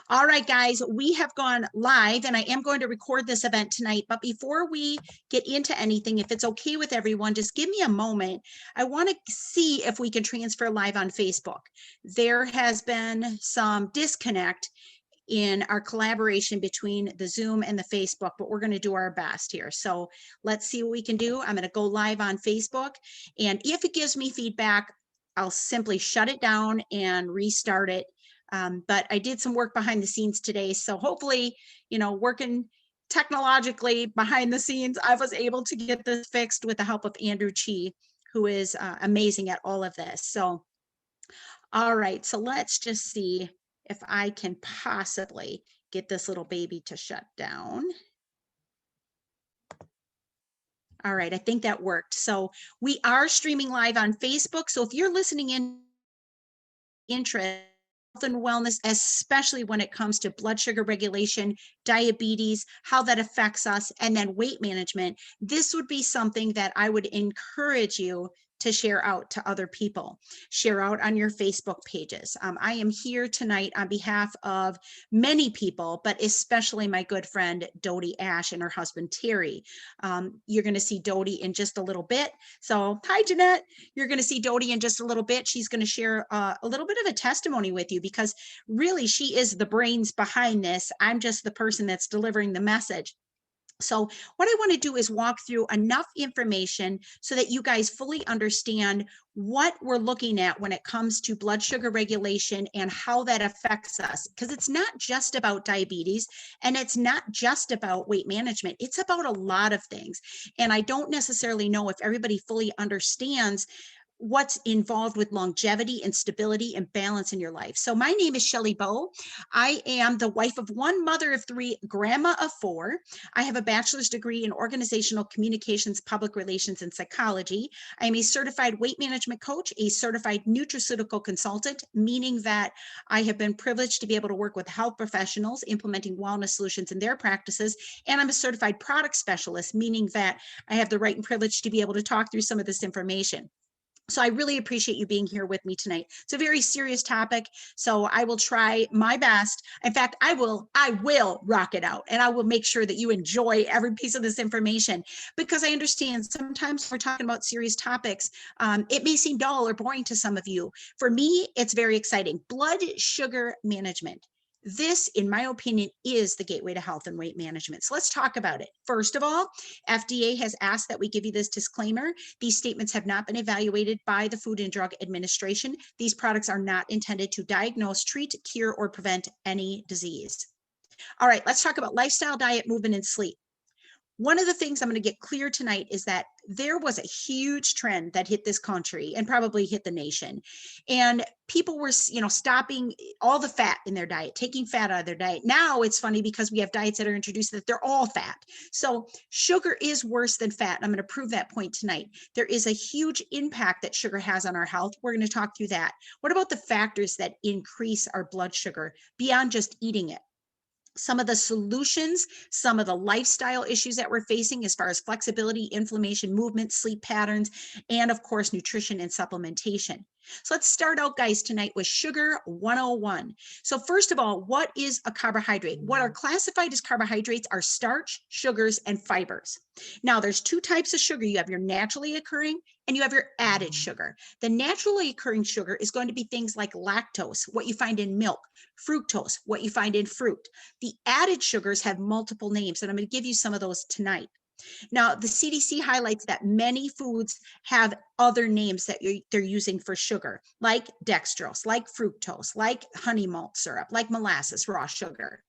All right, guys, we have gone live and I am going to record this event tonight. But before we get into anything, if it's okay with everyone, just give me a moment. I want to see if we can transfer live on Facebook. There has been some disconnect in our collaboration between the Zoom and the Facebook, but we're going to do our best here. So let's see what we can do. I'm going to go live on Facebook. And if it gives me feedback, I'll simply shut it down and restart it. But I did some work behind the scenes today. So hopefully, working technologically behind the scenes, I was able to get this fixed with the help of Andrew Chi, who is amazing at all of this. So, all right, so let's just see if I can possibly get this little baby to shut down. All right, I think that worked. So we are streaming live on Facebook. So if you're listening in interest, health and wellness, especially when it comes to blood sugar regulation, diabetes, how that affects us, and then weight management, this would be something that I would encourage you to share out to other people, share out on your Facebook pages. I am here tonight on behalf of many people, but especially my good friend, Dodie Ash and her husband, Terry. You're gonna see Dodie in just a little bit. So hi, Jeanette. You're gonna see Dodie in just a little bit. She's gonna share a little bit of a testimony with you because really she is the brains behind this. I'm just the person that's delivering the message. So what I want to do is walk through enough information so that you guys fully understand what we're looking at when it comes to blood sugar regulation and how that affects us. Because it's not just about diabetes and it's not just about weight management. It's about a lot of things. And I don't necessarily know if everybody fully understands what's involved with longevity and stability and balance in your life. So my name is Shelley Bowe. I am the wife of one, mother of three, grandma of four. I have a bachelor's degree in organizational communications, public relations, and psychology. I am a certified weight management coach, a certified nutraceutical consultant, meaning that I have been privileged to be able to work with health professionals implementing wellness solutions in their practices. And I'm a certified product specialist, meaning that I have the right and privilege to be able to talk through some of this information. So I really appreciate you being here with me tonight. It's a very serious topic, so I will try my best. In fact, I will rock it out, and I will make sure that you enjoy every piece of this information, because I understand sometimes we're talking about serious topics. It may seem dull or boring to some of you. For me, it's very exciting. Blood sugar management. This, in my opinion, is the gateway to health and weight management. So let's talk about it. First of all, FDA has asked that we give you this disclaimer. These statements have not been evaluated by the Food and Drug Administration. These products are not intended to diagnose, treat, cure, or prevent any disease. All right, let's talk about lifestyle, diet, movement, and sleep. One of the things I'm going to get clear tonight is that there was a huge trend that hit this country and probably hit the nation. And people were, stopping all the fat in their diet, taking fat out of their diet. Now it's funny because we have diets that are introduced that they're all fat. So sugar is worse than fat. And I'm going to prove that point tonight. There is a huge impact that sugar has on our health. We're going to talk through that. What about the factors that increase our blood sugar beyond just eating it? Some of the solutions, some of the lifestyle issues that we're facing as far as flexibility, inflammation, movement, sleep patterns, and of course, nutrition and supplementation. So let's start out, guys, tonight with Sugar 101. So first of all, what is a carbohydrate? What are classified as carbohydrates are starch, sugars, and fibers. Now, there's two types of sugar. You have your naturally occurring and you have your added sugar. The naturally occurring sugar is going to be things like lactose, what you find in milk, fructose, what you find in fruit. The added sugars have multiple names, and I'm going to give you some of those tonight. Now, the CDC highlights that many foods have other names that they're using for sugar, like dextrose, like fructose, like honey malt syrup, like molasses, raw sugar.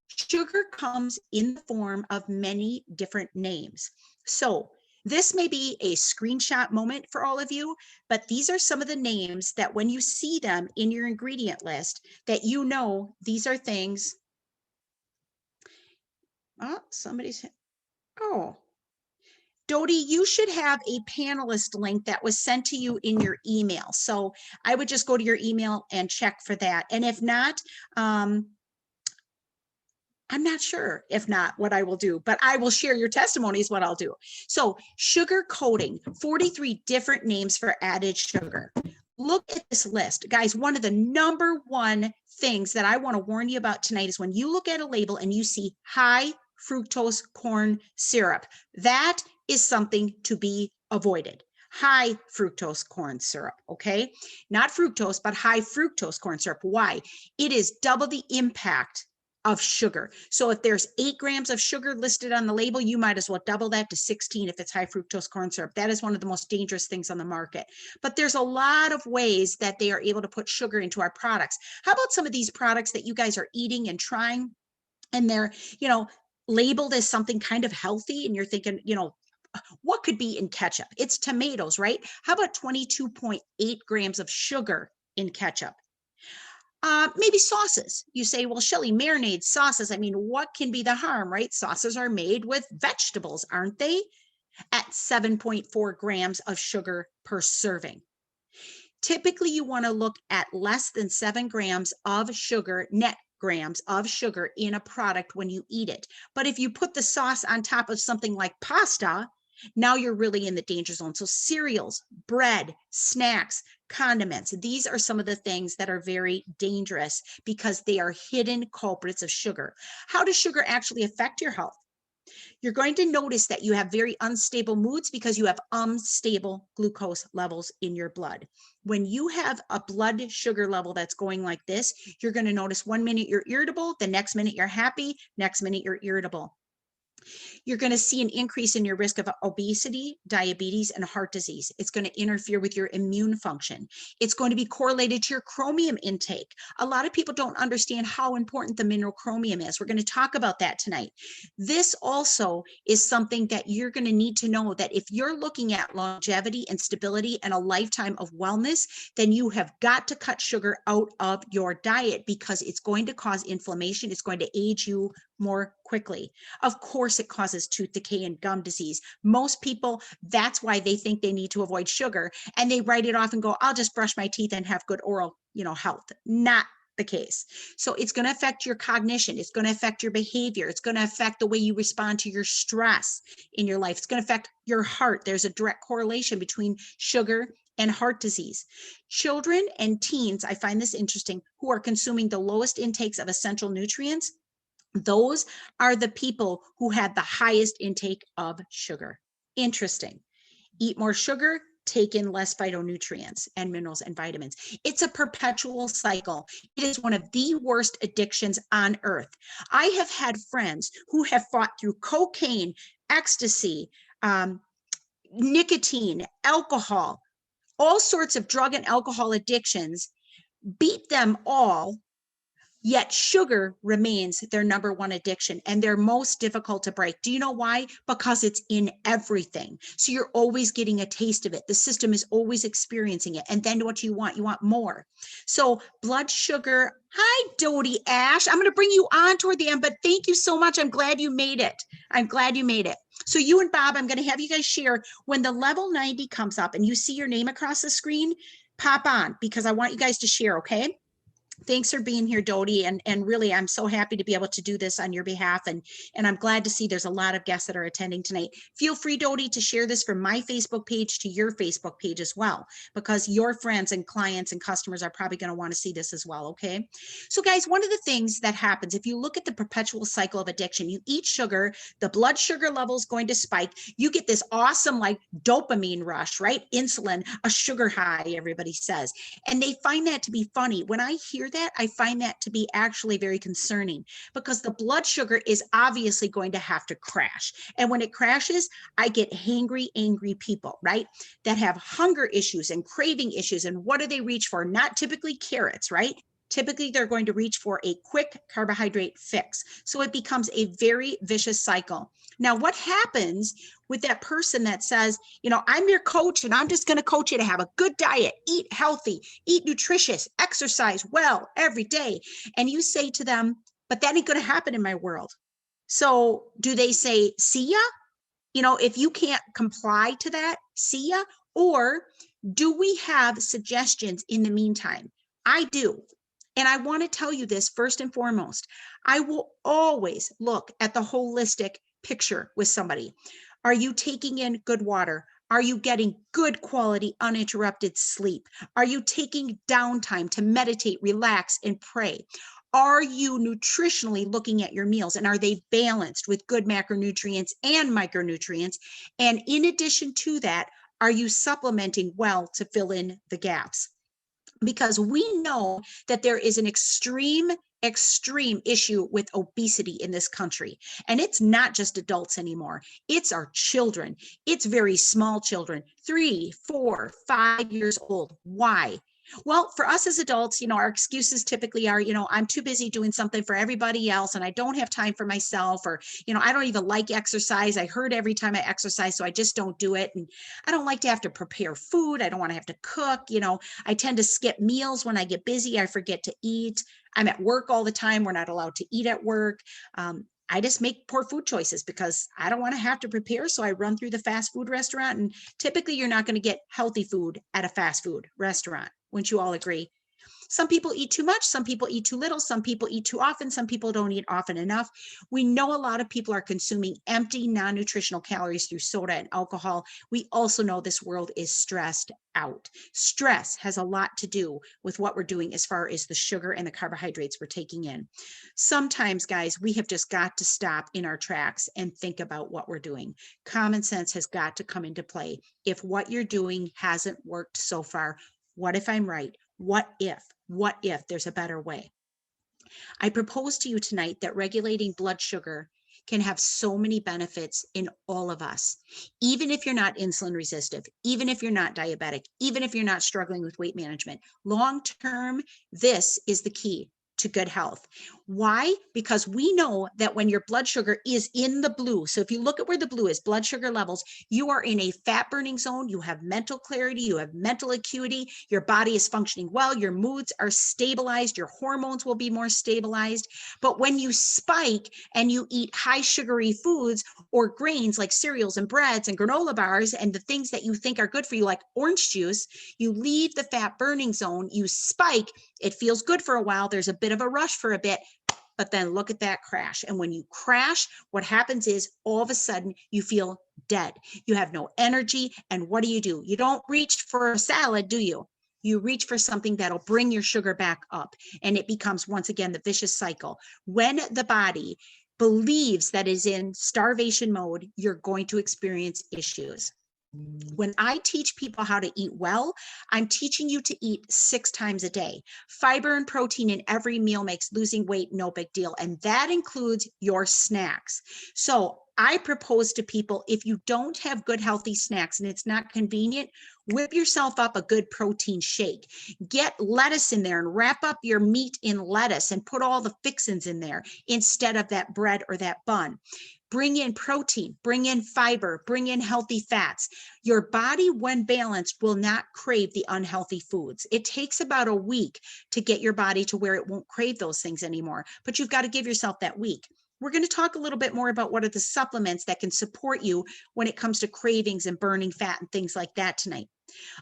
Sugar comes in the form of many different names. So this may be a screenshot moment for all of you, but these are some of the names that when you see them in your ingredient list, that you know these are things. Oh, oh. Dodie, you should have a panelist link that was sent to you in your email. So I would just go to your email and check for that. And if not, I'm not sure if not what I will do, but I will share your testimony is what I'll do. So sugar coating, 43 different names for added sugar. look at this list, guys. One of the number one things that I want to warn you about tonight is when you look at a label and you see high fructose corn syrup, that is something to be avoided. High fructose corn syrup, okay? Not fructose, but high fructose corn syrup. Why? It is double the impact of sugar. So if there's 8 grams of sugar listed on the label, you might as well double that to 16 if it's high fructose corn syrup. That is one of the most dangerous things on the market. But there's a lot of ways that they are able to put sugar into our products. How about some of these products that you guys are eating and trying, and they're, labeled as something kind of healthy, and you're thinking, what could be in ketchup? It's tomatoes, right? How about 22.8 grams of sugar in ketchup? Maybe sauces. You say, well, Shelly, marinade sauces. I mean, what can be the harm, right? Sauces are made with vegetables, aren't they? At 7.4 grams of sugar per serving. Typically, you want to look at less than 7 grams of sugar, net grams of sugar in a product when you eat it. But if you put the sauce on top of something like pasta, now you're really in the danger zone. So cereals, bread, snacks, condiments, these are some of the things that are very dangerous because they are hidden culprits of sugar. How does sugar actually affect your health? You're going to notice that you have very unstable moods because you have unstable glucose levels in your blood. When you have a blood sugar level that's going like this, you're going to notice 1 minute you're irritable, the next minute you're happy, next minute you're irritable. You're going to see an increase in your risk of obesity, diabetes, and heart disease. It's going to interfere with your immune function. It's going to be correlated to your chromium intake. A lot of people don't understand how important the mineral chromium is. We're going to talk about that tonight. This also is something that you're going to need to know, that if you're looking at longevity and stability and a lifetime of wellness, then you have got to cut sugar out of your diet because it's going to cause inflammation. It's going to age you more quickly. Of course, it causes tooth decay and gum disease. Most people, that's why they think they need to avoid sugar, and they write it off and go, I'll just brush my teeth and have good oral, health. Not the case. So it's going to affect your cognition. It's going to affect your behavior. It's going to affect the way you respond to your stress in your life. It's going to affect your heart. There's a direct correlation between sugar and heart disease. Children and teens, I find this interesting, who are consuming the lowest intakes of essential nutrients, those are the people who had the highest intake of sugar. Interesting. Eat more sugar, take in less phytonutrients and minerals and vitamins. It's a perpetual cycle. It is one of the worst addictions on earth. I have had friends who have fought through cocaine, ecstasy, nicotine, alcohol, all sorts of drug and alcohol addictions, beat them all. Yet sugar remains their number one addiction and they're most difficult to break. Do you know why? Because it's in everything. So you're always getting a taste of it. The system is always experiencing it. And then what do you want? You want more. So blood sugar. Hi, Dodie Ash. I'm going to bring you on toward the end, but thank you so much. I'm glad you made it. I'm glad you made it. So you and Bob, I'm going to have you guys share when the level 90 comes up and you see your name across the screen, pop on because I want you guys to share, okay? Thanks for being here, Dodie. And really, I'm so happy to be able to do this on your behalf. And I'm glad to see there's a lot of guests that are attending tonight. Feel free, Dodie, to share this from my Facebook page to your Facebook page as well, because your friends and clients and customers are probably going to want to see this as well. Okay. So guys, one of the things that happens, if you look at the perpetual cycle of addiction, you eat sugar, the blood sugar level is going to spike. You get this awesome like dopamine rush, right? Insulin, a sugar high, everybody says. And they find that to be funny. When I hear that, I find that to be actually very concerning because the blood sugar is obviously going to have to crash. And when it crashes, I get hangry, angry people, right? That have hunger issues and craving issues. And what do they reach for? Not typically carrots, right? Typically, they're going to reach for a quick carbohydrate fix. So it becomes a very vicious cycle. Now, what happens with that person that says, I'm your coach and I'm just going to coach you to have a good diet, eat healthy, eat nutritious, exercise well every day. And you say to them, but that ain't going to happen in my world. So do they say, see ya? If you can't comply to that, see ya? Or do we have suggestions in the meantime? I do. And I want to tell you this first and foremost. I will always look at the holistic picture with somebody. Are you taking in good water? Are you getting good quality, uninterrupted sleep? Are you taking downtime to meditate, relax, and pray? Are you nutritionally looking at your meals, and are they balanced with good macronutrients and micronutrients? And in addition to that, are you supplementing well to fill in the gaps? Because we know that there is an extreme issue with obesity in this country. And it's not just adults anymore. It's our children. It's very small children, 3, 4, 5 years old. Why? Well, for us as adults, our excuses typically are, I'm too busy doing something for everybody else and I don't have time for myself, or, I don't even like exercise. I hurt every time I exercise, so I just don't do it. And I don't like to have to prepare food. I don't want to have to cook. I tend to skip meals when I get busy. I forget to eat. I'm at work all the time. We're not allowed to eat at work. I just make poor food choices because I don't want to have to prepare. So I run through the fast food restaurant, and typically you're not going to get healthy food at a fast food restaurant. Wouldn't you all agree? Some people eat too much. Some people eat too little. Some people eat too often. Some people don't eat often enough. We know a lot of people are consuming empty, non-nutritional calories through soda and alcohol. We also know this world is stressed out. Stress has a lot to do with what we're doing as far as the sugar and the carbohydrates we're taking in. Sometimes, guys, we have just got to stop in our tracks and think about what we're doing. Common sense has got to come into play. If what you're doing hasn't worked so far, what if I'm right? What if there's a better way? I propose to you tonight that regulating blood sugar can have so many benefits in all of us. Even if you're not insulin resistant, even if you're not diabetic, even if you're not struggling with weight management, long term, this is the key to good health. Why? Because we know that when your blood sugar is in the blue, so if you look at where the blue is, blood sugar levels, you are in a fat burning zone, you have mental clarity, you have mental acuity, your body is functioning well, your moods are stabilized, your hormones will be more stabilized. But when you spike and you eat high sugary foods or grains like cereals and breads and granola bars and the things that you think are good for you, like orange juice, you leave the fat burning zone, you spike, it feels good for a while, there's a bit of a rush for a bit, but then look at that crash. And when you crash, what happens is all of a sudden you feel dead. You have no energy. And what do? You don't reach for a salad, do you? You reach for something that'll bring your sugar back up. And it becomes, once again, the vicious cycle. When the body believes that is in starvation mode, you're going to experience issues. When I teach people how to eat well, I'm teaching you to eat 6 times a day. Fiber and protein in every meal makes losing weight no big deal, and that includes your snacks. So I propose to people, if you don't have good healthy snacks and it's not convenient, whip yourself up a good protein shake. Get lettuce in there and wrap up your meat in lettuce and put all the fixins in there instead of that bread or that bun. Bring in protein, bring in fiber, bring in healthy fats. Your body, when balanced, will not crave the unhealthy foods. It takes about a week to get your body to where it won't crave those things anymore, but you've got to give yourself that week. We're going to talk a little bit more about what are the supplements that can support you when it comes to cravings and burning fat and things like that tonight.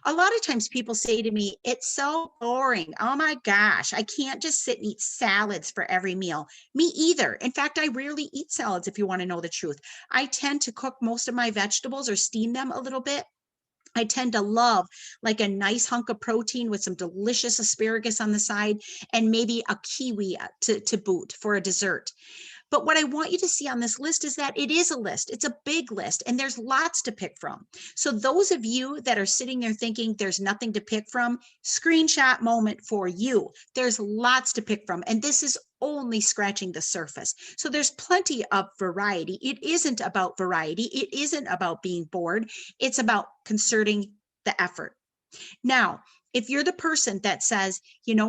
A lot of times people say to me, it's so boring. Oh my gosh, I can't just sit and eat salads for every meal. Me either. In fact, I rarely eat salads, if you want to know the truth. I tend to cook most of my vegetables or steam them a little bit. I tend to love like a nice hunk of protein with some delicious asparagus on the side and maybe a kiwi to boot for a dessert. But what I want you to see on this list is that it is a list. It's a big list, and there's lots to pick from. So those of you that are sitting there thinking there's nothing to pick from, screenshot moment for you. There's lots to pick from, and this is only scratching the surface. So there's plenty of variety. It isn't about variety. It isn't about being bored. It's about concerting the effort. Now, if you're the person that says,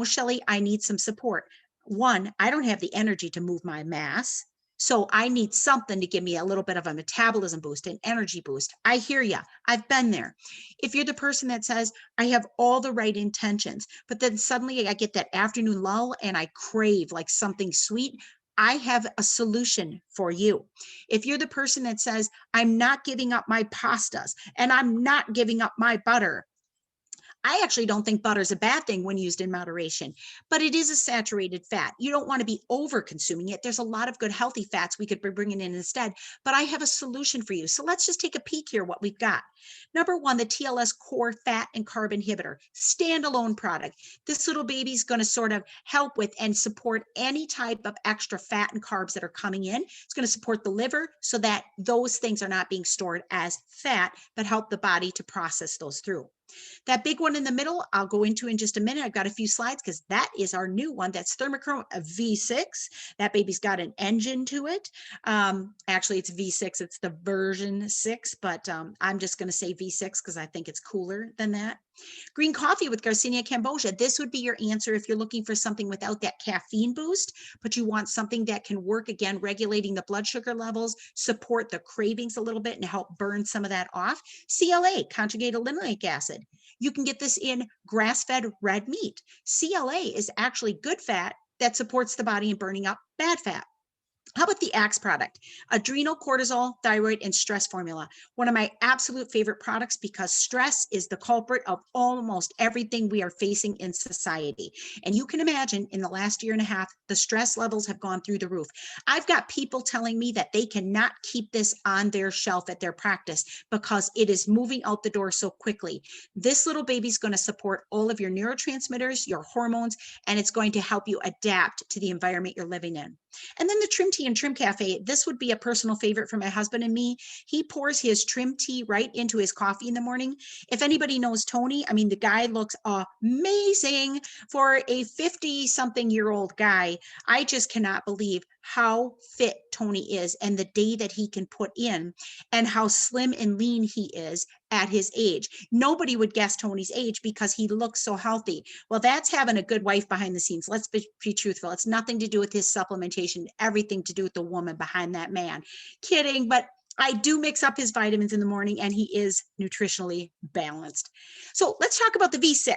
Shelley, I need some support. One, I don't have the energy to move my mass. So I need something to give me a little bit of a metabolism boost, an energy boost. I hear you. I've been there. If you're the person that says, I have all the right intentions, but then suddenly I get that afternoon lull and I crave like something sweet, I have a solution for you. If you're the person that says, I'm not giving up my pastas and I'm not giving up my butter, I actually don't think butter is a bad thing when used in moderation, but it is a saturated fat. You don't want to be over consuming it. There's a lot of good healthy fats we could be bringing in instead, but I have a solution for you. So let's just take a peek here what we've got. Number one, the TLS Core Fat and Carb Inhibitor, standalone product. This little baby's going to sort of help with and support any type of extra fat and carbs that are coming in. It's going to support the liver so that those things are not being stored as fat, but help the body to process those through. That big one in the middle, I'll go into in just a minute. I've got a few slides because that is our new one. That's THERMOCHROME V6. That baby's got an engine to it. Actually, it's V6. It's the version 6, but I'm just going to say V6 because I think it's cooler than that. Green coffee with Garcinia cambogia. This would be your answer if you're looking for something without that caffeine boost, but you want something that can work, again, regulating the blood sugar levels, support the cravings a little bit, and help burn some of that off. CLA, conjugated linoleic acid. You can get this in grass-fed red meat. CLA is actually good fat that supports the body in burning up bad fat. How about the Axe product? Adrenal, cortisol, thyroid, and stress formula. One of my absolute favorite products because stress is the culprit of almost everything we are facing in society. And you can imagine in the last year and a half, the stress levels have gone through the roof. I've got people telling me that they cannot keep this on their shelf at their practice because it is moving out the door so quickly. This little baby's going to support all of your neurotransmitters, your hormones, and it's going to help you adapt to the environment you're living in. And then the Trim Tea and Trim Cafe, this would be a personal favorite for my husband and me. He pours his Trim Tea right into his coffee in the morning. If anybody knows Tony, I mean, the guy looks amazing for a 50-something-year-old guy. I just cannot believe how fit Tony is and the day that he can put in and how slim and lean he is at his age. Nobody would guess Tony's age because he looks so healthy. Well, that's having a good wife behind the scenes. Let's be truthful. It's nothing to do with his supplementation, everything to do with the woman behind that man. Kidding, but I do mix up his vitamins in the morning and he is nutritionally balanced. So let's talk about the V6.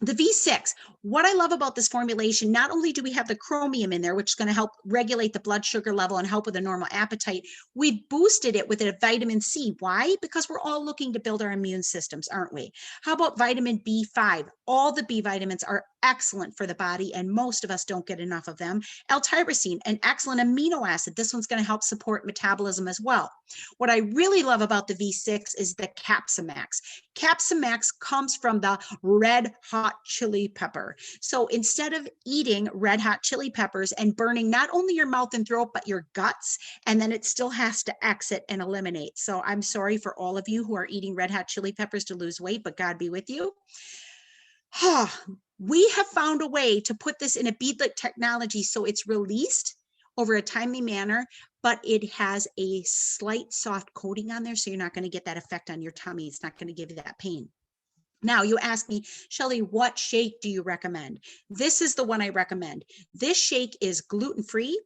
The V6, what I love about this formulation, not only do we have the chromium in there, which is going to help regulate the blood sugar level and help with a normal appetite, we boosted it with a vitamin C. Why? Because we're all looking to build our immune systems, aren't we? How about vitamin B5? All the B vitamins are excellent for the body, and most of us don't get enough of them. L-tyrosine, an excellent amino acid. This one's going to help support metabolism as well. What I really love about the V6 is the Capsamax. Capsamax comes from the red hot chili pepper. So instead of eating red hot chili peppers and burning not only your mouth and throat, but your guts, and then it still has to exit and eliminate. So I'm sorry for all of you who are eating red hot chili peppers to lose weight, but God be with you. We have found a way to put this in a beadlet technology so it's released over a timely manner, but it has a slight soft coating on there, so you're not going to get that effect on your tummy. It's not going to give you that pain. Now you ask me, Shelly, what shake do you recommend? This is the one I recommend. This shake is gluten-free.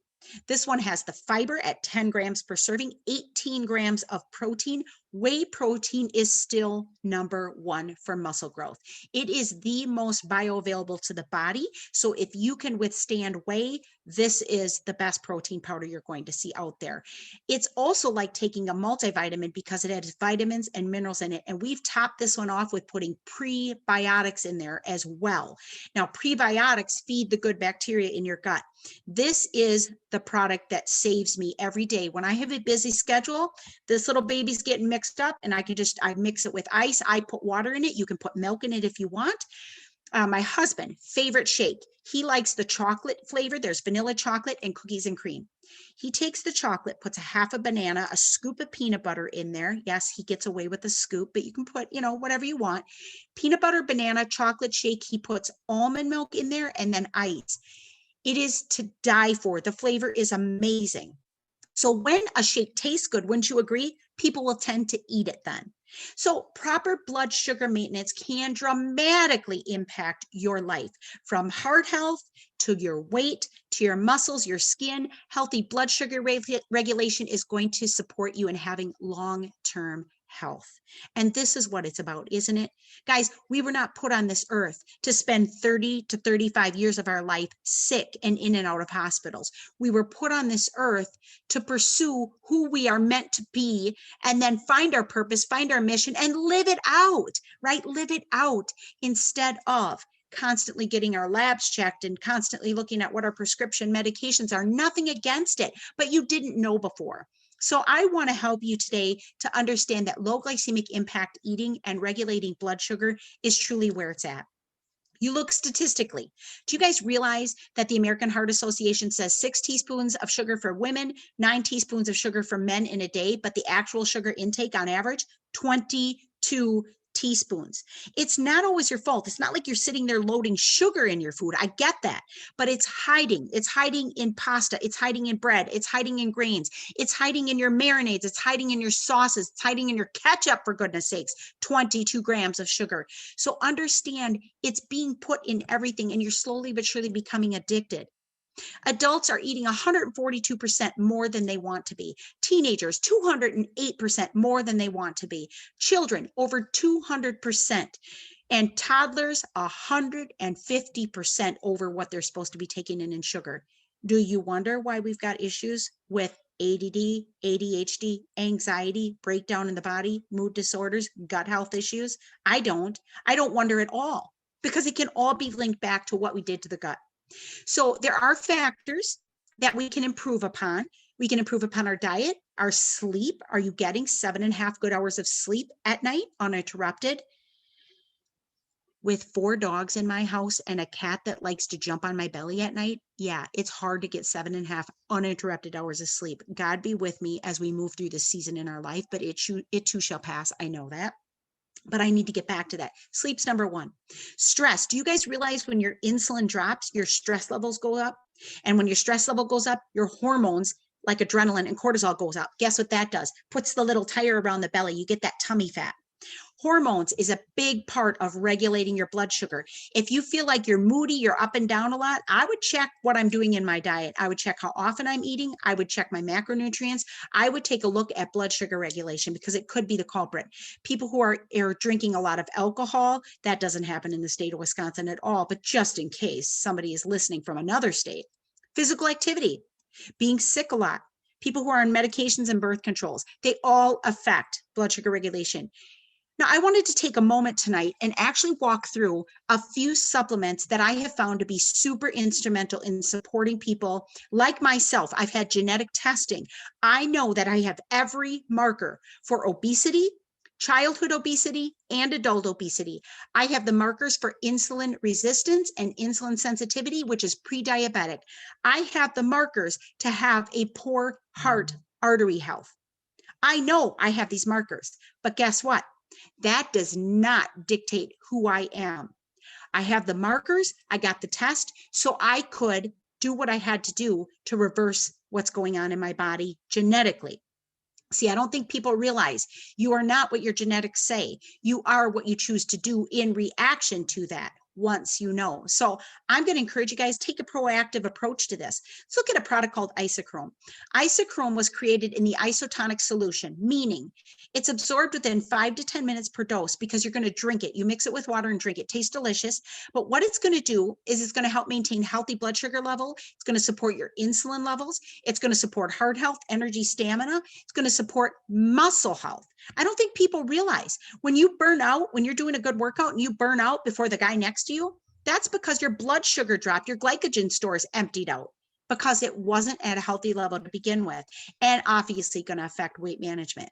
This one has the fiber at 10 grams per serving, 18 grams of protein. Whey protein is still number one for muscle growth. It is the most bioavailable to the body. So if you can withstand whey, this is the best protein powder you're going to see out there. It's also like taking a multivitamin because it has vitamins and minerals in it. And we've topped this one off with putting prebiotics in there as well. Now, prebiotics feed the good bacteria in your gut. This is the product that saves me every day. When I have a busy schedule, this little baby's getting mixed up and I mix it with ice. I put water in it. You can put milk in it if you want. My husband, favorite shake. He likes the chocolate flavor. There's vanilla chocolate and cookies and cream. He takes the chocolate, puts a half a banana, a scoop of peanut butter in there. Yes, he gets away with a scoop, but you can put, whatever you want. Peanut butter, banana, chocolate shake. He puts almond milk in there and then ice. It is to die for. The flavor is amazing. So when a shake tastes good, wouldn't you agree? People will tend to eat it then. So proper blood sugar maintenance can dramatically impact your life, from heart health to your weight, to your muscles, your skin. Healthy blood sugar regulation is going to support you in having long-term health. And this is what it's about, isn't it? Guys, we were not put on this earth to spend 30 to 35 years of our life sick and in and out of hospitals. We were put on this earth to pursue who we are meant to be, and then find our purpose, find our mission, and live it out, right? Live it out instead of constantly getting our labs checked and constantly looking at what our prescription medications are. Nothing against it, but you didn't know before. So I want to help you today to understand that low glycemic impact eating and regulating blood sugar is truly where it's at. You look statistically. Do you guys realize that the American Heart Association says 6 teaspoons of sugar for women, 9 teaspoons of sugar for men in a day, but the actual sugar intake on average, 22 teaspoons. It's not always your fault. It's not like you're sitting there loading sugar in your food. I get that, but it's hiding. It's hiding in pasta. It's hiding in bread. It's hiding in grains. It's hiding in your marinades. It's hiding in your sauces. It's hiding in your ketchup, for goodness sakes, 22 grams of sugar. So understand it's being put in everything, and you're slowly but surely becoming addicted. Adults are eating 142% more than they want to be. Teenagers, 208% more than they want to be. Children, over 200%. And toddlers, 150% over what they're supposed to be taking in sugar. Do you wonder why we've got issues with ADD, ADHD, anxiety, breakdown in the body, mood disorders, gut health issues? I don't wonder at all, because it can all be linked back to what we did to the gut. So there are factors that we can improve upon. We can improve upon our diet, our sleep. Are you getting 7.5 good hours of sleep at night uninterrupted? With 4 dogs in my house and a cat that likes to jump on my belly at night, yeah, it's hard to get 7.5 uninterrupted hours of sleep. God be with me as we move through this season in our life, but it too shall pass. I know that. But I need to get back to that. Sleep's number one. Stress. Do you guys realize when your insulin drops, your stress levels go up? And when your stress level goes up, your hormones like adrenaline and cortisol goes up. Guess what that does? Puts the little tire around the belly. You get that tummy fat. Hormones is a big part of regulating your blood sugar. If you feel like you're moody, you're up and down a lot, I would check what I'm doing in my diet. I would check how often I'm eating. I would check my macronutrients. I would take a look at blood sugar regulation, because it could be the culprit. People who are drinking a lot of alcohol, that doesn't happen in the state of Wisconsin at all, but just in case somebody is listening from another state. Physical activity, being sick a lot, people who are on medications and birth controls, they all affect blood sugar regulation. Now, I wanted to take a moment tonight and actually walk through a few supplements that I have found to be super instrumental in supporting people like myself. I've had genetic testing. I know that I have every marker for obesity, childhood obesity, and adult obesity. I have the markers for insulin resistance and insulin sensitivity, which is pre-diabetic. I have the markers to have a poor heart artery health. I know I have these markers, but guess what? That does not dictate who I am. I have the markers, I got the test, so I could do what I had to do to reverse what's going on in my body genetically. See, I don't think people realize you are not what your genetics say. You are what you choose to do in reaction to that. Once you know. So I'm going to encourage you guys, take a proactive approach to this. Let's look at a product called isochrome. Isochrome was created in the isotonic solution, meaning it's absorbed within 5 to 10 minutes per dose, because you're going to drink it. You mix it with water and drink it. Tastes delicious. But what it's going to do is it's going to help maintain healthy blood sugar level. It's going to support your insulin levels. It's going to support heart health, energy, stamina. It's going to support muscle health. I don't think people realize when you burn out, when you're doing a good workout and you burn out before the guy next to you, that's because your blood sugar dropped, your glycogen stores emptied out, because it wasn't at a healthy level to begin with, and obviously going to affect weight management.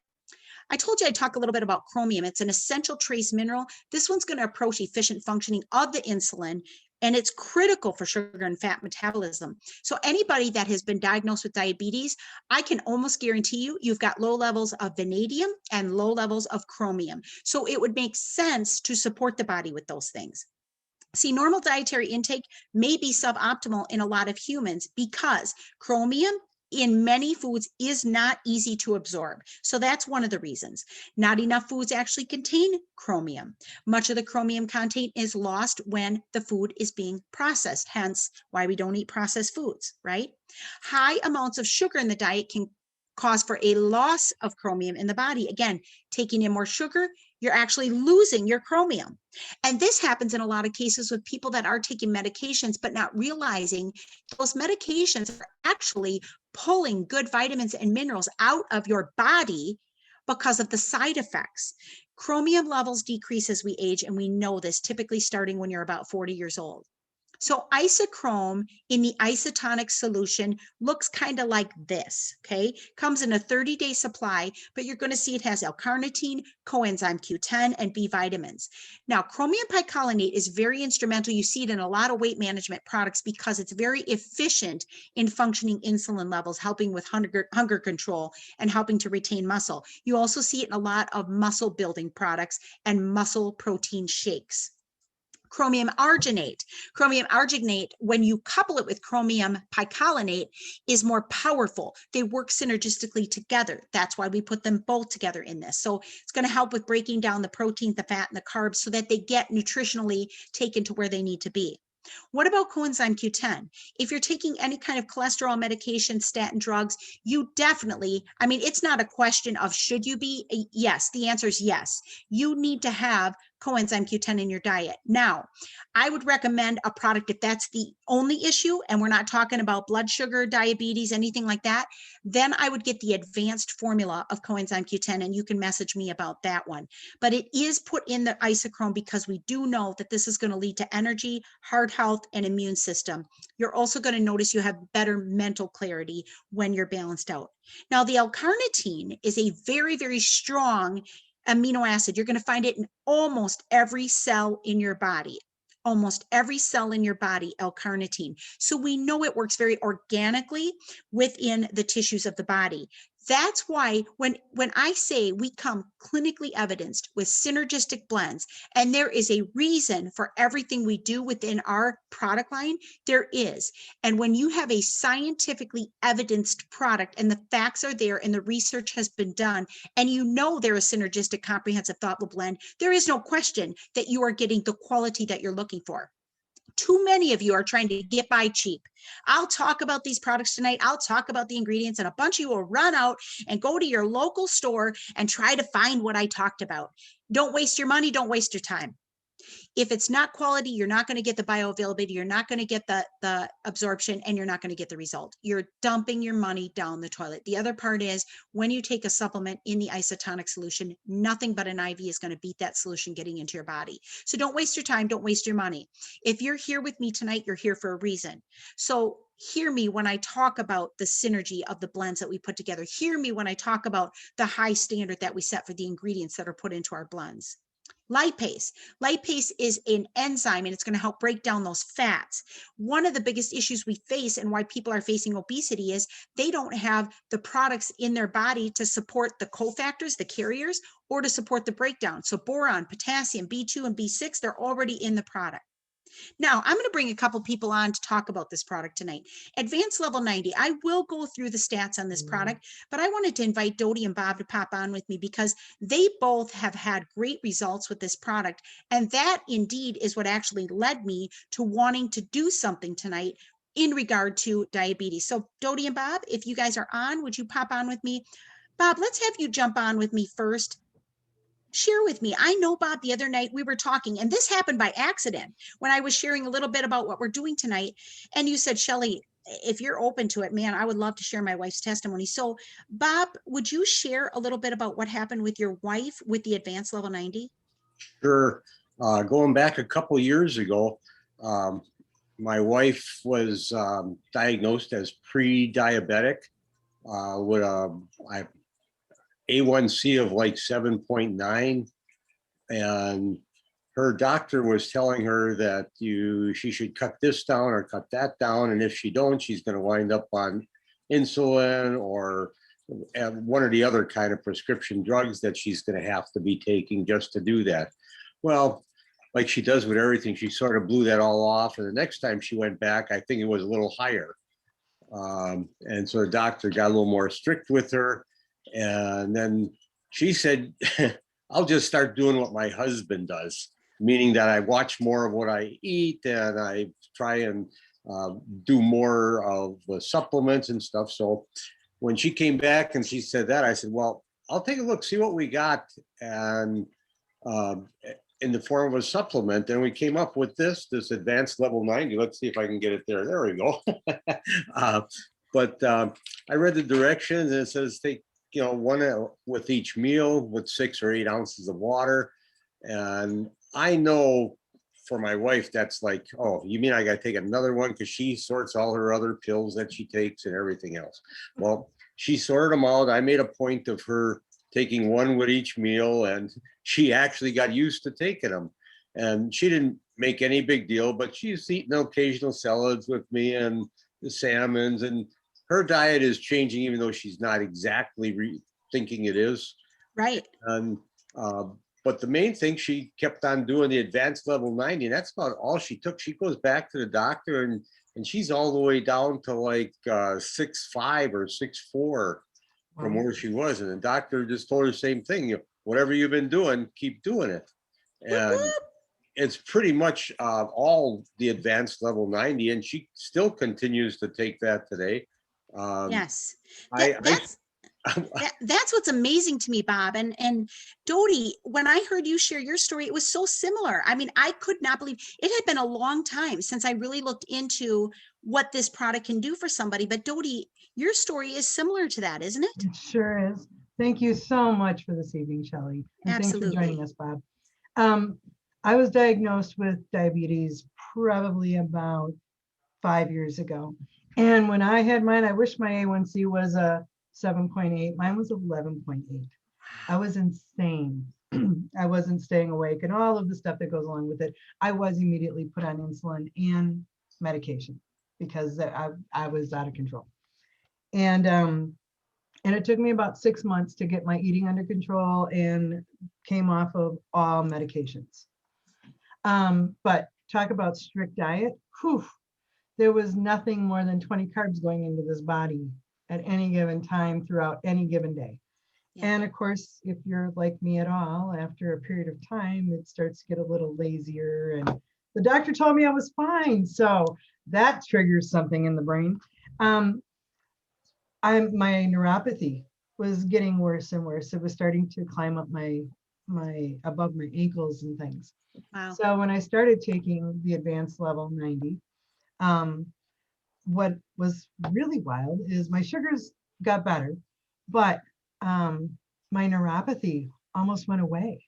I told you I'd talk a little bit about chromium. It's an essential trace mineral. This one's going to approach efficient functioning of the insulin, and it's critical for sugar and fat metabolism. So anybody that has been diagnosed with diabetes, I can almost guarantee you, you've got low levels of vanadium and low levels of chromium. So it would make sense to support the body with those things. See, normal dietary intake may be suboptimal in a lot of humans because chromium in many foods is not easy to absorb. So that's one of the reasons. Not enough foods actually contain chromium. Much of the chromium content is lost when the food is being processed, hence why we don't eat processed foods, right? High amounts of sugar in the diet can cause for a loss of chromium in the body. Again, taking in more sugar, you're actually losing your chromium. And this happens in a lot of cases with people that are taking medications, but not realizing those medications are actually pulling good vitamins and minerals out of your body because of the side effects. Chromium levels decrease as we age, and we know this, typically starting when you're about 40 years old. So isochrome in the isotonic solution looks kind of like this, okay? Comes in a 30-day supply, but you're going to see it has L-carnitine, coenzyme Q10, and B vitamins. Now, chromium picolinate is very instrumental. You see it in a lot of weight management products because it's very efficient in functioning insulin levels, helping with hunger control and helping to retain muscle. You also see it in a lot of muscle building products and muscle protein shakes. Chromium arginate. Chromium arginate, when you couple it with chromium picolinate, is more powerful. They work synergistically together. That's why we put them both together in this. So it's going to help with breaking down the protein, the fat, and the carbs so that they get nutritionally taken to where they need to be. What about coenzyme Q10? If you're taking any kind of cholesterol medication, statin drugs, you definitely, I mean, it's not a question of should you be? Yes, the answer is yes. You need to have coenzyme Q10 in your diet. Now, I would recommend a product if that's the only issue and we're not talking about blood sugar, diabetes, anything like that, then I would get the advanced formula of coenzyme Q10 and you can message me about that one. But it is put in the isochrome because we do know that this is going to lead to energy, heart health, and immune system. You're also going to notice you have better mental clarity when you're balanced out. Now, the L-carnitine is a very, very strong amino acid. You're going to find it in almost every cell in your body. Almost every cell in your body, L-carnitine. So we know it works very organically within the tissues of the body. That's why when I say we come clinically evidenced with synergistic blends, and there is a reason for everything we do within our product line, there is. And when you have a scientifically evidenced product and the facts are there and the research has been done, and you know there is synergistic, comprehensive, thoughtful blend, there is no question that you are getting the quality that you're looking for. Too many of you are trying to get by cheap. I'll talk about these products tonight. I'll talk about the ingredients, and a bunch of you will run out and go to your local store and try to find what I talked about. Don't waste your money. Don't waste your time. If it's not quality, you're not going to get the bioavailability, you're not going to get the absorption, and you're not going to get the result. You're dumping your money down the toilet. The other part is when you take a supplement in the isotonic solution, nothing but an IV is going to beat that solution getting into your body. So don't waste your time, don't waste your money. If you're here with me tonight, you're here for a reason. So hear me when I talk about the synergy of the blends that we put together. Hear me when I talk about the high standard that we set for the ingredients that are put into our blends. Lipase. Lipase is an enzyme and it's going to help break down those fats. One of the biggest issues we face and why people are facing obesity is they don't have the products in their body to support the cofactors, the carriers, or to support the breakdown. So boron, potassium, B2, and B6, they're already in the product. Now, I'm going to bring a couple people on to talk about this product tonight. Advanced Level 90, I will go through the stats on this product, but I wanted to invite Dodie and Bob to pop on with me because they both have had great results with this product. And that indeed is what actually led me to wanting to do something tonight in regard to diabetes. So Dodie and Bob, if you guys are on, would you pop on with me? Bob, let's have you jump on with me first. Share with me. I know, Bob, the other night we were talking, and this happened by accident when I was sharing a little bit about what we're doing tonight. And you said, Shelley, if you're open to it, man, I would love to share my wife's testimony. So, Bob, would you share a little bit about what happened with your wife with the Advanced Level 90? Sure. Going back a couple years ago, my wife was diagnosed as pre-diabetic with a A1C of like 7.9, and her doctor was telling her that she should cut this down or cut that down, and if she don't, she's going to wind up on insulin or one or the other kind of prescription drugs that she's going to have to be taking just to do that. Well, like she does with everything, she sort of blew that all off, and the next time she went back, I think it was a little higher. And so the doctor got a little more strict with her. And then she said, I'll just start doing what my husband does, meaning that I watch more of what I eat and I try and do more of the supplements and stuff. So when she came back and she said that, I said, well, I'll take a look, see what we got. And in the form of a supplement. And we came up with this advanced level 90. Let's see if I can get it there. There we go. But I read the directions and it says take, one with each meal with 6 or 8 ounces of water. And I know for my wife, that's like, oh, you mean I got to take another one? Because she sorts all her other pills that she takes and everything else. Well, she sorted them out. I made a point of her taking one with each meal, and she actually got used to taking them. And she didn't make any big deal, but she's eating occasional salads with me and the salmons, and her diet is changing, even though she's not exactly thinking it is. Right. And but the main thing, she kept on doing the advanced level 90, and that's about all she took. She goes back to the doctor, and she's all the way down to like 6'5" or 6'4" from where she was. And the doctor just told her the same thing, whatever you've been doing, keep doing it. And it's pretty much all the advanced level 90, and she still continues to take that today. Yes. That's what's amazing to me, Bob. And Dodie, when I heard you share your story, it was so similar. I mean, I could not believe it had been a long time since I really looked into what this product can do for somebody. But Dodie, your story is similar to that, isn't it? It sure is. Thank you so much for this evening, Shelley. And Absolutely. Thanks for joining us, Bob. I was diagnosed with diabetes probably about 5 years ago. And when I had mine, I wish my A1C was a 7.8. Mine was 11.8. I was insane. I wasn't staying awake and all of the stuff that goes along with it. I was immediately put on insulin and medication because I was out of control. And it took me about 6 months to get my eating under control and came off of all medications. But talk about strict diet. Whew, there was nothing more than 20 carbs going into this body at any given time throughout any given day. Yeah. And of course, if you're like me at all, after a period of time, it starts to get a little lazier. And the doctor told me I was fine. So that triggers something in the brain. My neuropathy was getting worse and worse. It was starting to climb up my above my ankles and things. Wow. So when I started taking the advanced level 90, what was really wild is my sugars got better, but my neuropathy almost went away.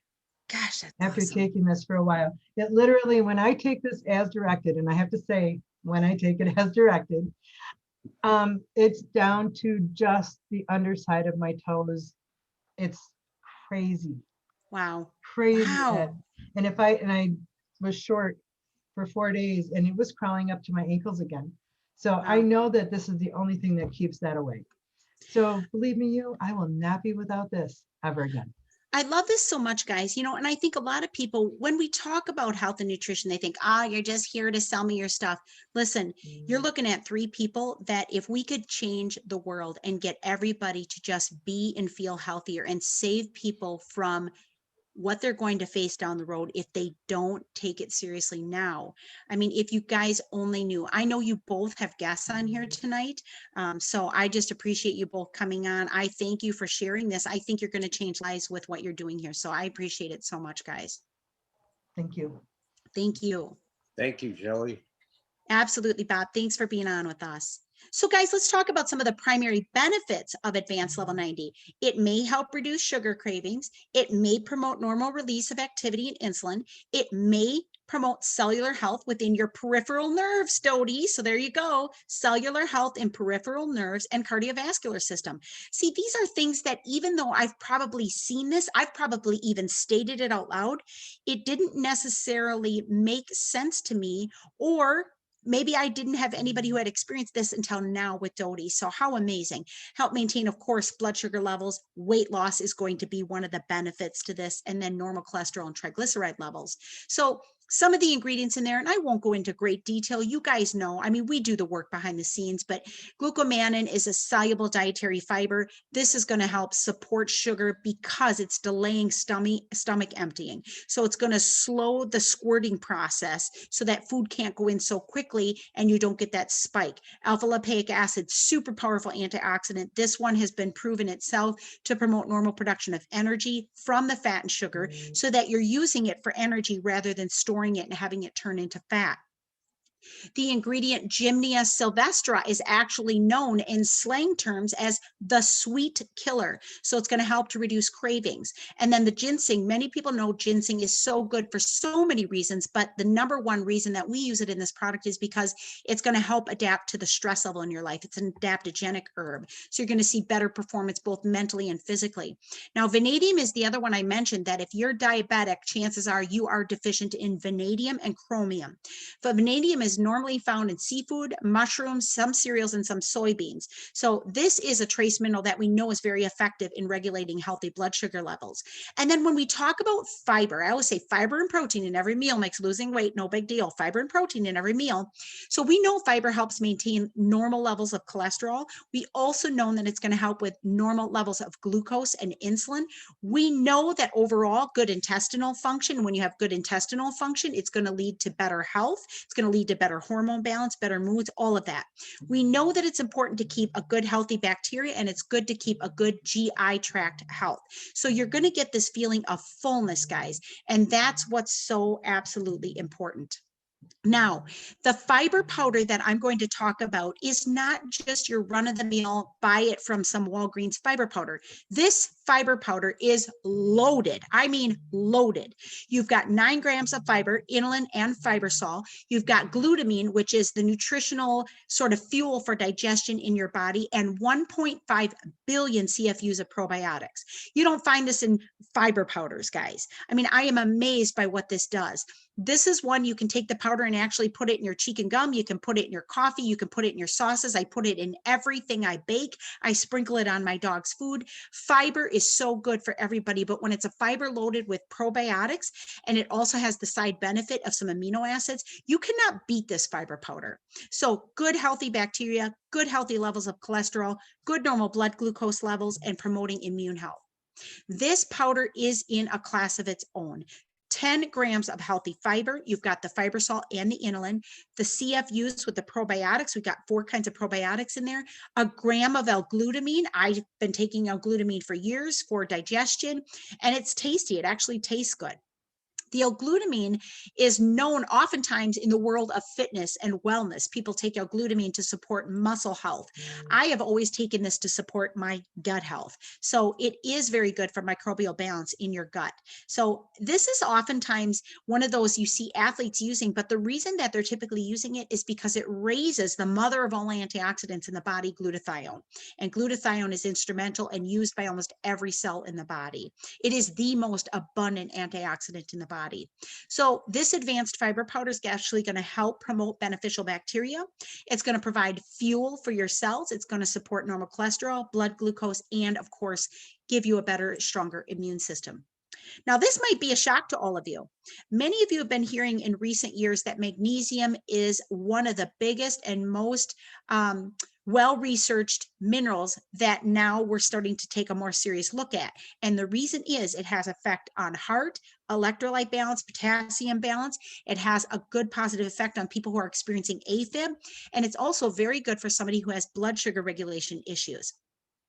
Gosh, that's after awesome. Taking this for a while. It literally, when I take this as directed, and I have to say, when I take it as directed, it's down to just the underside of my toes. It's crazy. Wow. Crazy. Wow. And I was short for 4 days and it was crawling up to my ankles again. So wow. I know that this is the only thing that keeps that away. So believe me, I will not be without this ever again. I love this so much, guys. And I think a lot of people, when we talk about health and nutrition, they think, you're just here to sell me your stuff. Listen, you're looking at 3 people that if we could change the world and get everybody to just be and feel healthier and save people from what they're going to face down the road if they don't take it seriously now. I mean, if you guys only knew. I know you both have guests on here tonight, so I just appreciate you both coming on. I thank you for sharing this. I think you're going to change lives with what you're doing here, so I appreciate it so much, guys. Thank you. Thank you. Thank you, Shelley. Absolutely, Bob. Thanks for being on with us. So guys, let's talk about some of the primary benefits of Advanced Level 90. It may help reduce sugar cravings. It may promote normal release of activity and insulin. It may promote cellular health within your peripheral nerves, Dodie. So there you go. Cellular health in peripheral nerves and cardiovascular system. See, these are things that even though I've probably seen this, I've probably even stated it out loud, it didn't necessarily make sense to me, or maybe I didn't have anybody who had experienced this until now with Dodie. So how amazing. Help maintain, of course, blood sugar levels. Weight loss is going to be one of the benefits to this, and then normal cholesterol and triglyceride levels. So some of the ingredients in there, and I won't go into great detail. You guys know, I mean, we do the work behind the scenes, but glucomannan is a soluble dietary fiber. This is going to help support sugar because it's delaying stomach emptying. So it's going to slow the squirting process so that food can't go in so quickly and you don't get that spike. Alpha lipoic acid, super powerful antioxidant. This one has been proven itself to promote normal production of energy from the fat and sugar so that you're using it for energy rather than storing it and having it turn into fat. The ingredient Gymnea sylvestra is actually known in slang terms as the sweet killer. So it's going to help to reduce cravings. And then the ginseng, many people know ginseng is so good for so many reasons, but the number one reason that we use it in this product is because it's going to help adapt to the stress level in your life. It's an adaptogenic herb. So you're going to see better performance both mentally and physically. Now, vanadium is the other one I mentioned that if you're diabetic, chances are you are deficient in vanadium and chromium. But vanadium is normally found in seafood, mushrooms, some cereals, and some soybeans. So this is a trace mineral that we know is very effective in regulating healthy blood sugar levels. And then when we talk about fiber, I always say fiber and protein in every meal makes losing weight no big deal. Fiber and protein in every meal. So we know fiber helps maintain normal levels of cholesterol. We also know that it's going to help with normal levels of glucose and insulin. We know that overall good intestinal function, when you have good intestinal function, it's going to lead to better health. It's going to lead to better hormone balance, better moods, all of that. We know that it's important to keep a good, healthy bacteria, and it's good to keep a good GI tract health. So you're going to get this feeling of fullness, guys. And that's what's so absolutely important. Now, the fiber powder that I'm going to talk about is not just your run-of-the-mill, buy it from some Walgreens fiber powder. This fiber powder is loaded. I mean, loaded. You've got 9 grams of fiber, inulin and fibersol. You've got glutamine, which is the nutritional sort of fuel for digestion in your body, and 1.5 billion CFUs of probiotics. You don't find this in fiber powders, guys. I mean, I am amazed by what this does. This is one you can take the powder and actually put it in your cheek and gum. You can put it in your coffee. You can put it in your sauces. I put it in everything I bake. I sprinkle it on my dog's food. Fiber is so good for everybody, but when it's a fiber loaded with probiotics and it also has the side benefit of some amino acids, you cannot beat this fiber powder. So good healthy bacteria, good healthy levels of cholesterol, good normal blood glucose levels, and promoting immune health. This powder is in a class of its own. 10 grams of healthy fiber. You've got the fibersol and the inulin, the CFUs with the probiotics. We've got 4 kinds of probiotics in there. A gram of L-glutamine. I've been taking L-glutamine for years for digestion, and it's tasty. It actually tastes good. The L-glutamine is known oftentimes in the world of fitness and wellness. People take L-glutamine to support muscle health. I have always taken this to support my gut health. So it is very good for microbial balance in your gut. So this is oftentimes one of those you see athletes using, but the reason that they're typically using it is because it raises the mother of all antioxidants in the body, glutathione. And glutathione is instrumental and used by almost every cell in the body. It is the most abundant antioxidant in the body. So this advanced fiber powder is actually going to help promote beneficial bacteria. It's going to provide fuel for your cells. It's going to support normal cholesterol, blood glucose, and of course, give you a better, stronger immune system. Now, this might be a shock to all of you. Many of you have been hearing in recent years that magnesium is one of the biggest and most well-researched minerals that now we're starting to take a more serious look at. And the reason is it has effect on heart, electrolyte balance, potassium balance. It has a good positive effect on people who are experiencing AFib. And it's also very good for somebody who has blood sugar regulation issues.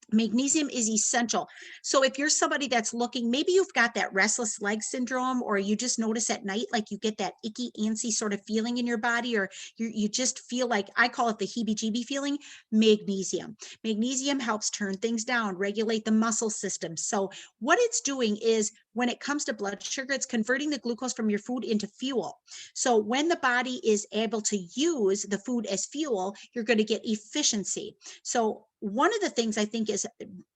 Magnesium is essential. So if you're somebody that's looking, maybe you've got that restless leg syndrome, or you just notice at night, like you get that icky, antsy sort of feeling in your body, or you just feel like, I call it the heebie-jeebie feeling, magnesium. Magnesium helps turn things down, regulate the muscle system. So what it's doing is when it comes to blood sugar, it's converting the glucose from your food into fuel. So when the body is able to use the food as fuel, you're going to get efficiency. So one of the things I think is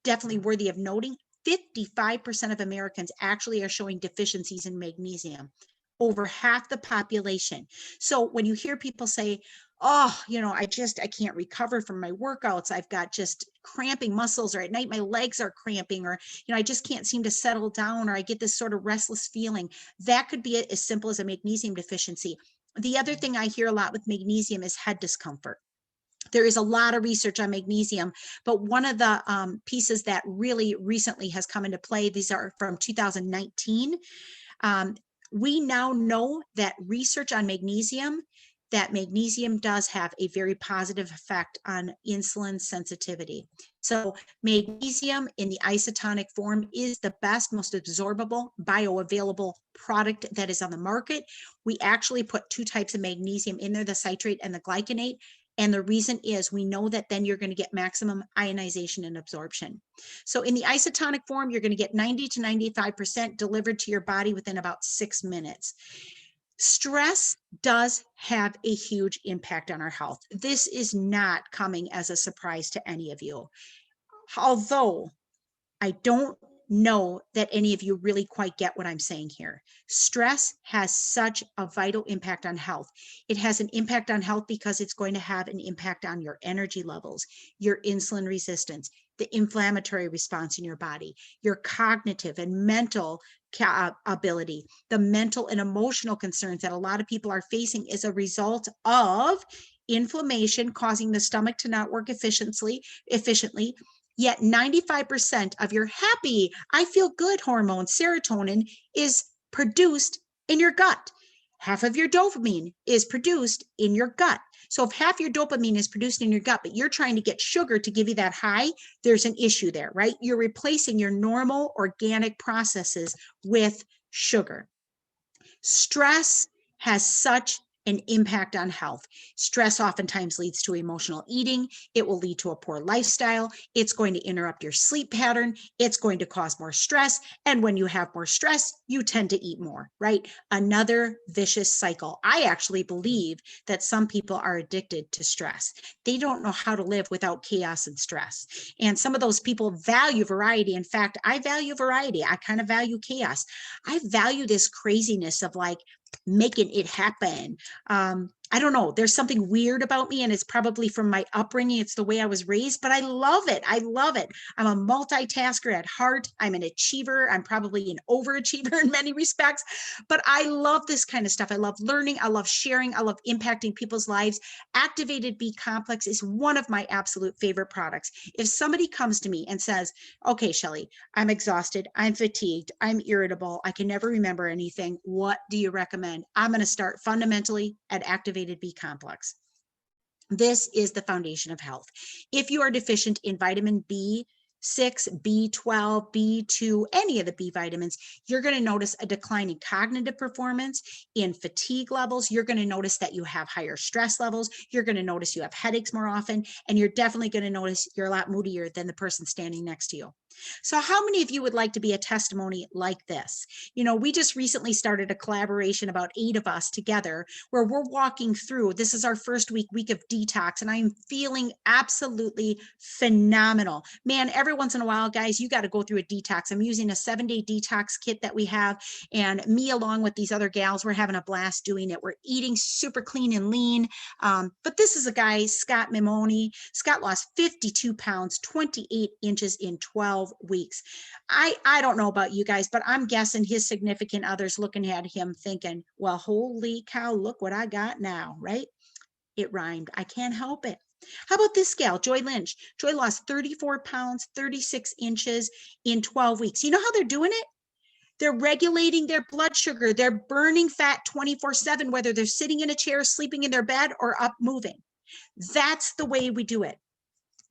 definitely worthy of noting, 55% of Americans actually are showing deficiencies in magnesium, over half the population. So when you hear people say, oh, I can't recover from my workouts. I've got just cramping muscles, or at night my legs are cramping, or, I just can't seem to settle down, or I get this sort of restless feeling. That could be as simple as a magnesium deficiency. The other thing I hear a lot with magnesium is head discomfort. There is a lot of research on magnesium, but one of the pieces that really recently has come into play, these are from 2019. We now know that research on magnesium, that magnesium does have a very positive effect on insulin sensitivity. So magnesium in the isotonic form is the best, most absorbable, bioavailable product that is on the market. We actually put two types of magnesium in there, the citrate and the glycinate. And the reason is we know that then you're going to get maximum ionization and absorption. So in the isotonic form, you're going to get 90 to 95% delivered to your body within about 6 minutes. Stress does have a huge impact on our health. This is not coming as a surprise to any of you. Although I don't know that any of you really quite get what I'm saying here. Stress has such a vital impact on health. It has an impact on health because it's going to have an impact on your energy levels, your insulin resistance, the inflammatory response in your body, your cognitive and mental ability, the mental and emotional concerns that a lot of people are facing as a result of inflammation causing the stomach to not work efficiently. Yet 95% of your happy, I feel good hormone, serotonin, is produced in your gut. Half of your dopamine is produced in your gut. So if half your dopamine is produced in your gut, but you're trying to get sugar to give you that high, there's an issue there, right? You're replacing your normal organic processes with sugar. Stress has such an impact on health. Stress oftentimes leads to emotional eating. It will lead to a poor lifestyle. It's going to interrupt your sleep pattern. It's going to cause more stress. And when you have more stress, you tend to eat more, right? Another vicious cycle. I actually believe that some people are addicted to stress. They don't know how to live without chaos and stress. And some of those people value variety. In fact, I value variety. I kind of value chaos. I value this craziness of like making it happen. I don't know. There's something weird about me, and it's probably from my upbringing. It's the way I was raised, but I love it. I love it. I'm a multitasker at heart. I'm an achiever. I'm probably an overachiever in many respects, but I love this kind of stuff. I love learning. I love sharing. I love impacting people's lives. Activated B complex is one of my absolute favorite products. If somebody comes to me and says, okay, Shelly, I'm exhausted. I'm fatigued. I'm irritable. I can never remember anything. What do you recommend? I'm going to start fundamentally at activated B complex. This is the foundation of health. If you are deficient in vitamin B6, B12, B2, any of the B vitamins, you're going to notice a decline in cognitive performance, in fatigue levels. You're going to notice that you have higher stress levels. You're going to notice you have headaches more often, and you're definitely going to notice you're a lot moodier than the person standing next to you. So how many of you would like to be a testimony like this? We just recently started a collaboration, about 8 of us together, where we're walking through, this is our first week of detox, and I'm feeling absolutely phenomenal. Man, every once in a while, guys, you got to go through a detox. I'm using a 7-day detox kit that we have, and me along with these other gals, we're having a blast doing it. We're eating super clean and lean. But this is a guy, Scott Mimoni. Scott lost 52 pounds, 28 inches in 12 weeks. I don't know about you guys, but I'm guessing his significant others looking at him thinking, well, holy cow, look what I got now, right? It rhymed. I can't help it. How about this gal, Joy Lynch? Joy lost 34 pounds, 36 inches in 12 weeks. You know how they're doing it? They're regulating their blood sugar. They're burning fat 24/7, whether they're sitting in a chair, sleeping in their bed, or up moving. That's the way we do it.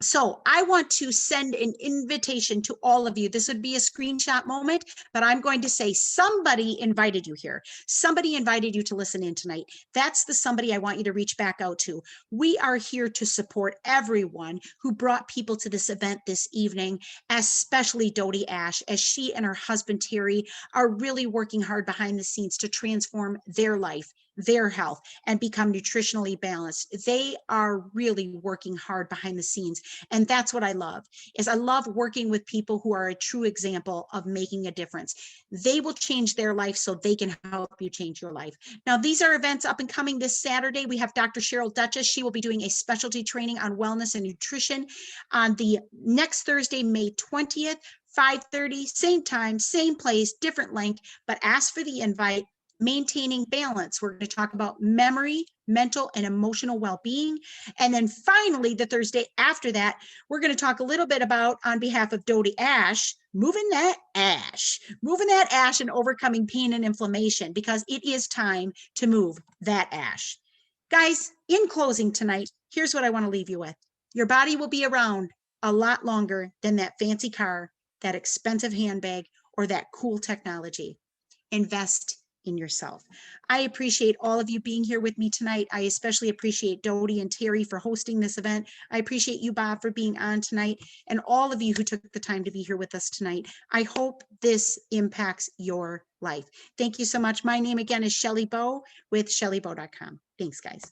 So I want to send an invitation to all of you. This would be a screenshot moment, but I'm going to say somebody invited you here. Somebody invited you to listen in tonight. That's the somebody I want you to reach back out to. We are here to support everyone who brought people to this event this evening, especially Dodie Ash, as she and her husband Terry are really working hard behind the scenes to transform their life their health and become nutritionally balanced. They are really working hard behind the scenes. And that's what I love, is I love working with people who are a true example of making a difference. They will change their life so they can help you change your life. Now, these are events up and coming this Saturday. We have Dr. Cheryl Duchess. She will be doing a specialty training on wellness and nutrition on the next Thursday, May 20th, 5:30, same time, same place, different link, but ask for the invite. Maintaining balance. We're going to talk about memory, mental, and emotional well-being. And then finally, the Thursday after that, we're going to talk a little bit about, on behalf of Dodie Ash, moving that ash and overcoming pain and inflammation, because it is time to move that ash. Guys, in closing tonight, here's what I want to leave you with. Your body will be around a lot longer than that fancy car, that expensive handbag, or that cool technology. Invest in yourself. I appreciate all of you being here with me tonight. I especially appreciate Dodie and Terry for hosting this event. I appreciate you, Bob, for being on tonight, and all of you who took the time to be here with us tonight. I hope this impacts your life. Thank you so much. My name again is Shelley Bow with ShelleyBow.com. Thanks, guys.